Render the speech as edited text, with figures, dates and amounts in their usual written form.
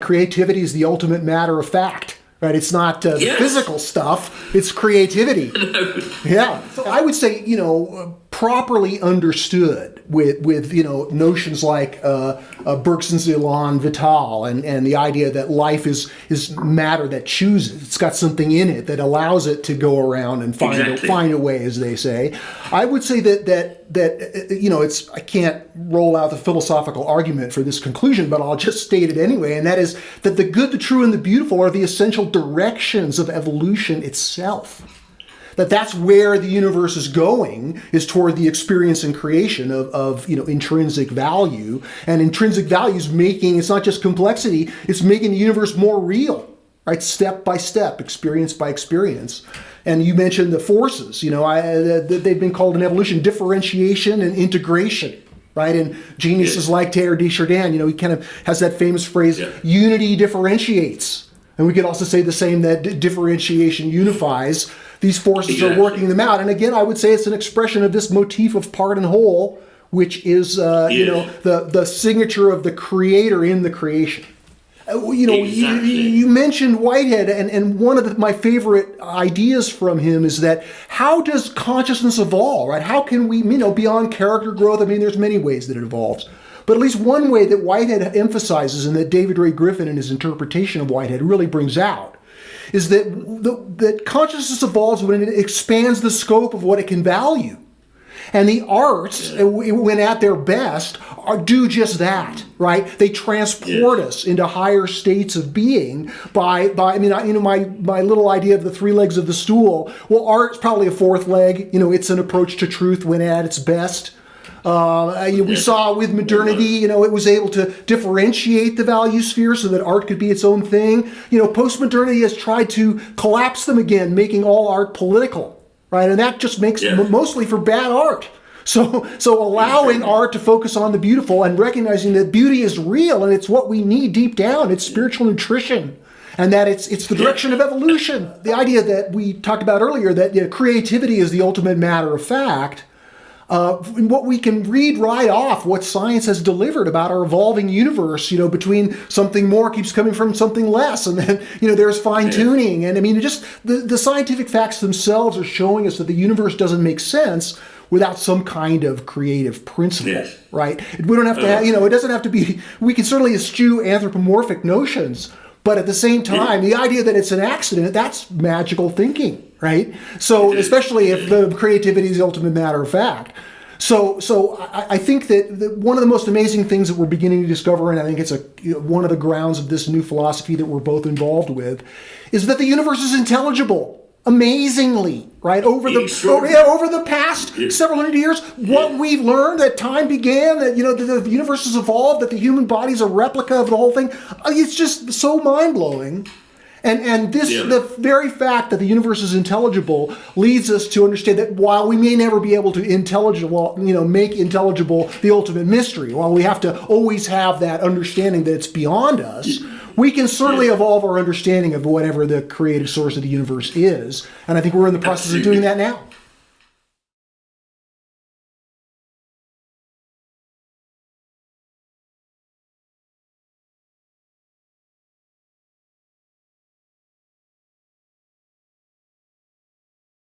creativity is the ultimate matter of fact. Right, it's not physical stuff; it's creativity. Yeah, so I would say, properly understood with notions like Bergson's élan vital and the idea that life is matter that chooses. It's got something in it that allows it to go around and find a way, as they say. I would say that it's, I can't roll out the philosophical argument for this conclusion, but I'll just state it anyway, and that is that the good, the true, and the beautiful are the essential directions of evolution itself. That's where the universe is going, is toward the experience and creation of intrinsic value. And intrinsic value is it's not just complexity, it's making the universe more real, right? Step by step, experience by experience. And you mentioned the forces, they've been called in evolution differentiation and integration, right? And geniuses like Teilhard de Chardin, he kind of has that famous phrase, unity differentiates. And we could also say the same, that differentiation unifies. These forces are working them out. And again, I would say it's an expression of this motif of part and whole, which is, the signature of the creator in the creation. You mentioned Whitehead, and one of my favorite ideas from him is that how does consciousness evolve, right? How can we, beyond character growth, there's many ways that it evolves. But at least one way that Whitehead emphasizes, and that David Ray Griffin in his interpretation of Whitehead really brings out, is that consciousness evolves when it expands the scope of what it can value. And the arts, when at their best, do just that, right? They transport us into higher states of being by my little idea of the three legs of the stool. Well, art's probably a fourth leg. It's an approach to truth when at its best. We saw with modernity, it was able to differentiate the value sphere so that art could be its own thing. Postmodernity has tried to collapse them again, making all art political, right? And that just makes mostly for bad art. So allowing art to focus on the beautiful and recognizing that beauty is real and it's what we need deep down. It's spiritual nutrition. And that it's the direction of evolution. The idea that we talked about earlier, that creativity is the ultimate matter of fact. What we can read right off what science has delivered about our evolving universe, between something more keeps coming from something less, and then, there's fine-tuning. And just the scientific facts themselves are showing us that the universe doesn't make sense without some kind of creative principle, right? We don't have to have, it doesn't have to be, we can certainly eschew anthropomorphic notions, but at the same time, the idea that it's an accident, that's magical thinking, right? So especially if the creativity is the ultimate matter of fact. So I think that one of the most amazing things that we're beginning to discover, and I think it's one of the grounds of this new philosophy that we're both involved with, is that the universe is intelligible. Amazingly, right? Over the past several hundred years, what we've learned, that time began, that the universe has evolved, that the human body is a replica of the whole thing. It's just so mind-blowing. And the very fact that the universe is intelligible leads us to understand that while we may never be able to make intelligible the ultimate mystery, while we have to always have that understanding that it's beyond us, we can certainly evolve our understanding of whatever the creative source of the universe is. And I think we're in the process of doing that now.